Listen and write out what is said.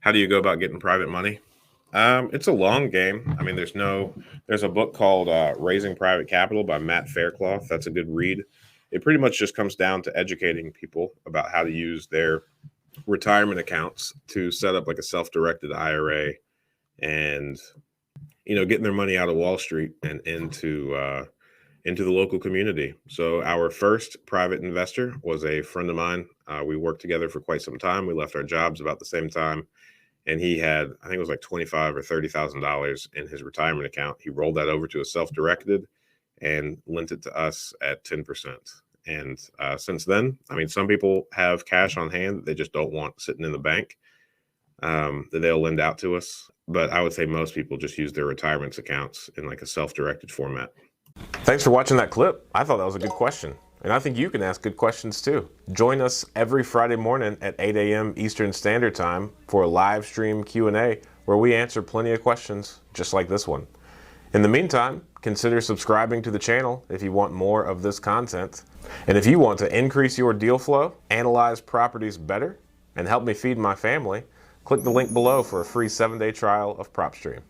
How do you go about getting private money? It's a long game. I mean, there's a book called Raising Private Capital by Matt Faircloth. That's a good read. It pretty much just comes down to educating people about how to use their retirement accounts to set up like a self-directed IRA and, getting their money out of Wall Street and into the local community. So our first private investor was a friend of mine. We worked together for quite some time. We left our jobs about the same time, and he had, I think it was like $25,000 or $30,000 in his retirement account. He rolled that over to a self-directed and lent it to us at 10%. And since then, I mean, some people have cash on hand that they just don't want sitting in the bank, that they'll lend out to us. But I would say most people just use their retirement accounts in like a self-directed format. Thanks for watching that clip. I thought that was a good question. And I think you can ask good questions too. Join us every Friday morning at 8 a.m. Eastern Standard Time for a live stream Q&A where we answer plenty of questions just like this one. In the meantime, consider subscribing to the channel if you want more of this content. And if you want to increase your deal flow, analyze properties better, and help me feed my family, click the link below for a free 7-day trial of PropStream.